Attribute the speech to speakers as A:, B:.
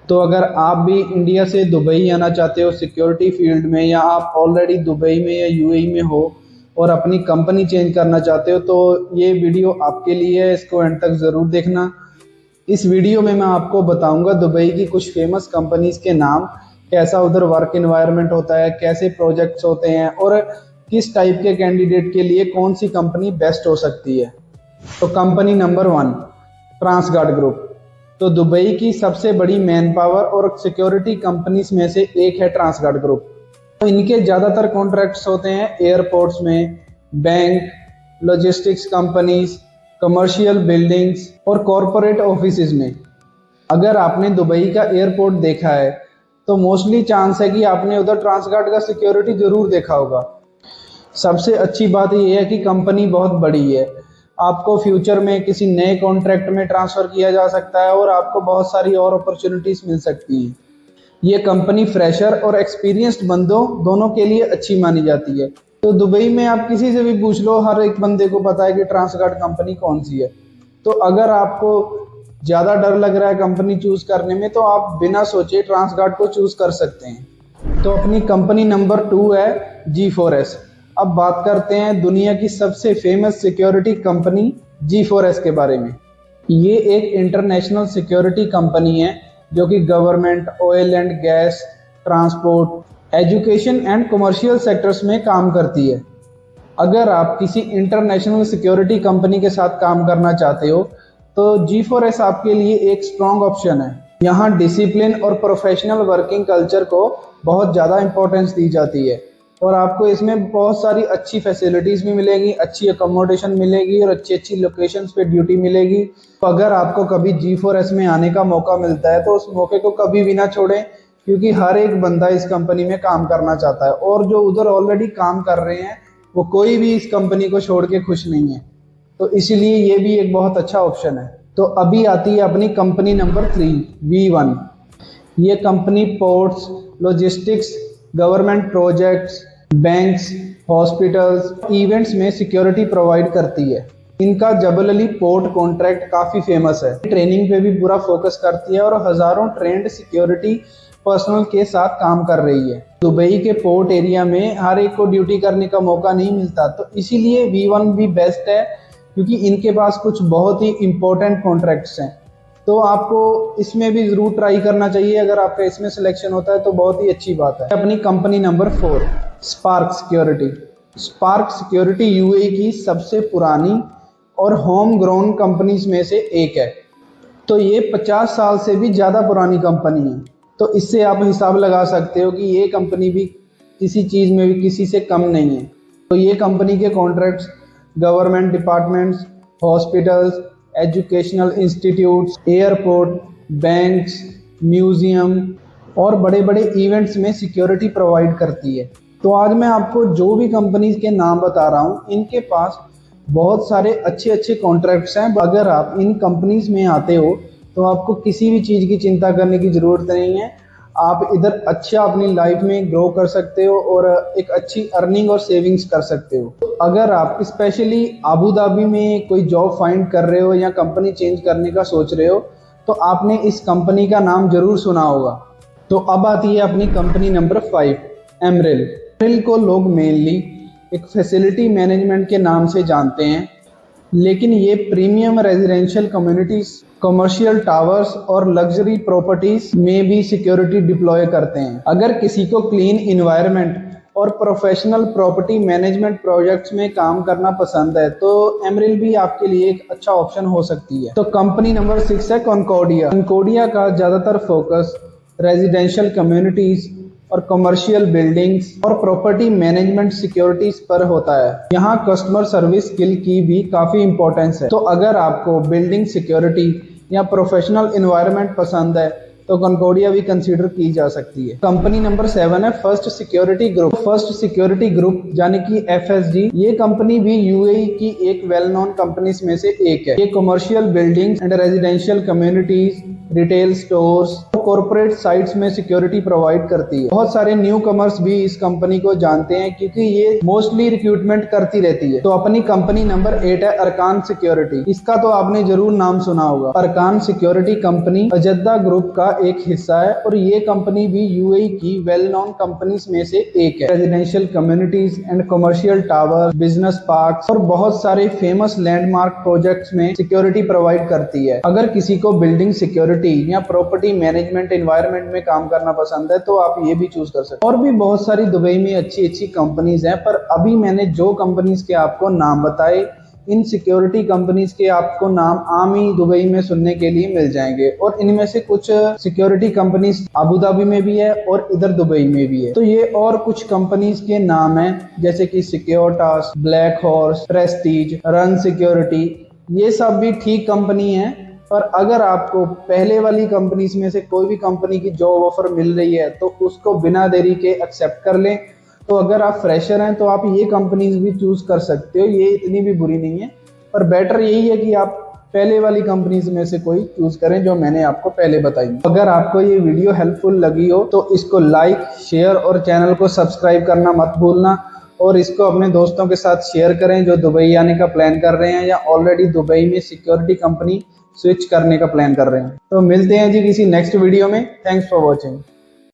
A: तो अगर आप भी इंडिया से दुबई आना चाहते हो सिक्योरिटी फील्ड में, या आप ऑलरेडी दुबई में या यूएई में हो और अपनी कंपनी चेंज करना चाहते हो, तो ये वीडियो आपके लिए है। इसको एंड तक ज़रूर देखना। इस वीडियो में मैं आपको बताऊंगा दुबई की कुछ फेमस कंपनीज के नाम, कैसा उधर वर्क एनवायरनमेंट होता है, कैसे प्रोजेक्ट्स होते हैं और किस टाइप के कैंडिडेट के लिए कौन सी कंपनी बेस्ट हो सकती है। तो कंपनी नंबर 1, ट्रांसगार्ड ग्रुप। तो दुबई की सबसे बड़ी मैन पावर और सिक्योरिटी कंपनीज में से एक है ट्रांसगार्ड ग्रुप। तो इनके ज़्यादातर कॉन्ट्रैक्ट्स होते हैं एयरपोर्ट्स में, bank, logistics companies, commercial buildings और कॉरपोरेट ऑफिसेज में। अगर आपने दुबई का एयरपोर्ट देखा है तो मोस्टली चांस है कि आपने उधर ट्रांसगार्ड का सिक्योरिटी जरूर देखा होगा। सबसे अच्छी बात यह है कि कंपनी बहुत बड़ी है, आपको फ्यूचर में किसी नए कॉन्ट्रैक्ट में ट्रांसफ़र किया जा सकता है और आपको बहुत सारी और अपॉर्चुनिटीज़ मिल सकती हैं। ये कंपनी फ्रेशर और एक्सपीरियंस्ड बंदों दोनों के लिए अच्छी मानी जाती है। तो दुबई में आप किसी से भी पूछ लो, हर एक बंदे को पता है कि ट्रांसगार्ड कंपनी कौन सी है। तो अगर आपको ज़्यादा डर लग रहा है कंपनी चूज़ करने में, तो आप बिना सोचे ट्रांसगार्ड को चूज़ कर सकते हैं। तो अपनी कंपनी नंबर 2 है G4S। अब बात करते हैं दुनिया की सबसे फेमस सिक्योरिटी कंपनी G4S के बारे में। ये एक इंटरनेशनल सिक्योरिटी कंपनी है जो कि government, oil and gas, transport, education and commercial sectors में काम करती है। अगर आप किसी इंटरनेशनल सिक्योरिटी कंपनी के साथ काम करना चाहते हो तो G4S आपके लिए एक स्ट्रॉन्ग ऑप्शन है। यहाँ डिसिप्लिन और प्रोफेशनल वर्किंग कल्चर को बहुत ज़्यादा इंपॉर्टेंस दी जाती है और आपको इसमें बहुत सारी अच्छी फैसिलिटीज़ भी मिलेगी, अच्छी अकोमोडेशन मिलेगी और अच्छी अच्छी लोकेशंस पे ड्यूटी मिलेगी। तो अगर आपको कभी G4S में आने का मौका मिलता है तो उस मौके को कभी भी ना छोड़ें, क्योंकि हर एक बंदा इस कंपनी में काम करना चाहता है और जो उधर ऑलरेडी काम कर रहे हैं वो कोई भी इस कंपनी को छोड़ के खुश नहीं है। तो इसीलिए ये भी एक बहुत अच्छा ऑप्शन है। तो अभी आती है अपनी कंपनी नंबर 3, V1। ये company ports, logistics, government projects, banks, hospitals, events में सिक्योरिटी प्रोवाइड करती है। इनका जबल अली पोर्ट कॉन्ट्रैक्ट काफ़ी फेमस है। ट्रेनिंग पे भी पूरा फोकस करती है और हज़ारों ट्रेंड सिक्योरिटी पर्सनल के साथ काम कर रही है। दुबई के पोर्ट एरिया में हर एक को ड्यूटी करने का मौका नहीं मिलता, तो इसीलिए V1 भी बेस्ट है, क्योंकि इनके पास कुछ बहुत ही इम्पोर्टेंट कॉन्ट्रैक्ट्स हैं। तो आपको इसमें भी ज़रूर ट्राई करना चाहिए। अगर आपका इसमें सिलेक्शन होता है तो बहुत ही अच्छी बात है। अपनी company number 4, spark security. Spark security UAE की सबसे पुरानी और होम ग्रोन कंपनीज में से एक है। तो ये 50 साल से भी ज़्यादा पुरानी कंपनी है। तो इससे आप हिसाब लगा सकते हो कि ये कंपनी भी किसी चीज़ में भी किसी से कम नहीं है। तो ये कंपनी के contracts government departments, hospitals, educational institutes, airport, banks, museum और बड़े बड़े इवेंट्स में सिक्योरिटी प्रोवाइड करती है। तो आज मैं आपको जो भी कंपनीज के नाम बता रहा हूँ, इनके पास बहुत सारे अच्छे अच्छे कॉन्ट्रैक्ट्स हैं। अगर आप इन कंपनीज में आते हो तो आपको किसी भी चीज़ की चिंता करने की ज़रूरत नहीं है। आप इधर अच्छा अपनी लाइफ में ग्रो कर सकते हो और एक अच्छी अर्निंग और सेविंग्स कर सकते हो। अगर आप स्पेशली अबू धाबी में कोई जॉब फाइंड कर रहे हो या कंपनी चेंज करने का सोच रहे हो तो आपने इस कंपनी का नाम जरूर सुना होगा। तो अब आती है अपनी कंपनी नंबर 5, एमरेल। एमरेल को लोग मेनली एक फैसिलिटी मैनेजमेंट के नाम से जानते हैं, लेकिन ये premium residential communities, commercial towers और लग्जरी प्रॉपर्टीज में भी सिक्योरिटी डिप्लॉय करते हैं। अगर किसी को क्लीन इन्वायरमेंट और प्रोफेशनल प्रॉपर्टी मैनेजमेंट प्रोजेक्ट्स में काम करना पसंद है तो एमरेल भी आपके लिए एक अच्छा ऑप्शन हो सकती है। तो कंपनी नंबर 6 है कॉनकॉर्डिया। कॉनकॉर्डिया का ज़्यादातर फोकस रेजिडेंशियल कम्युनिटीज और कमर्शियल बिल्डिंग्स और प्रॉपर्टी मैनेजमेंट सिक्योरिटीज पर होता है। यहाँ कस्टमर सर्विस स्किल की भी काफ़ी इंपॉर्टेंस है। तो अगर आपको बिल्डिंग सिक्योरिटी या प्रोफेशनल एनवायरनमेंट पसंद है तो कॉनकॉर्डिया भी कंसीडर की जा सकती है। कंपनी नंबर 7 है first security group. First security group यानी कि FSG, ये कंपनी भी यूएई की एक वेल नोन कंपनीज में से एक है। ये commercial buildings and residential communities, retail stores, corporate sites में सिक्योरिटी प्रोवाइड करती है। बहुत सारे न्यू कमर्स भी इस कंपनी को जानते हैं क्योंकि ये मोस्टली रिक्रूटमेंट करती रहती है। तो अपनी कंपनी नंबर 8 है अरकान सिक्योरिटी। इसका तो आपने जरूर नाम सुना होगा। अरकान सिक्योरिटी कंपनी अजद्दा ग्रुप का एक हिस्सा है और ये कंपनी भी यूएई की वेल नोन कंपनीज में से एक है। Residential communities and commercial tower, business parks और बहुत सारे फेमस लैंडमार्क प्रोजेक्ट्स में सिक्योरिटी प्रोवाइड करती है। अगर किसी को बिल्डिंग सिक्योरिटी या प्रॉपर्टी मैनेजमेंट एनवायरनमेंट में काम करना पसंद है तो आप ये भी चूज कर सकते हैं। और भी बहुत सारी दुबई में अच्छी अच्छी कंपनीज हैं, पर अभी मैंने जो कंपनीज के आपको नाम बताए, इन सिक्योरिटी कंपनीज के आपको नाम आम ही दुबई में सुनने के लिए मिल जाएंगे। और इनमें से कुछ सिक्योरिटी कंपनीज अबू धाबी में भी है और इधर दुबई में भी है। तो ये और कुछ कंपनीज के नाम हैं, जैसे कि Securitas, Black Horse, Prestige, Run Security. ये सब भी ठीक कंपनी है, पर अगर आपको पहले वाली कंपनीज में से कोई भी कंपनी की जॉब ऑफर मिल रही है तो उसको बिना देरी के एक्सेप्ट कर लें। तो अगर आप फ्रेशर हैं तो आप ये कंपनीज भी चूज कर सकते हो, ये इतनी भी बुरी नहीं है। पर बेटर यही है कि आप पहले वाली कंपनीज में से कोई चूज करें जो मैंने आपको पहले बताई। अगर आपको ये वीडियो हेल्पफुल लगी हो तो इसको लाइक, शेयर और चैनल को सब्सक्राइब करना मत भूलना। और इसको अपने दोस्तों के साथ शेयर करें जो दुबई आने का प्लान कर रहे हैं या ऑलरेडी दुबई में सिक्योरिटी कंपनी स्विच करने का प्लान कर रहे हैं। तो मिलते हैं जी किसी नेक्स्ट वीडियो में। Thanks for watching.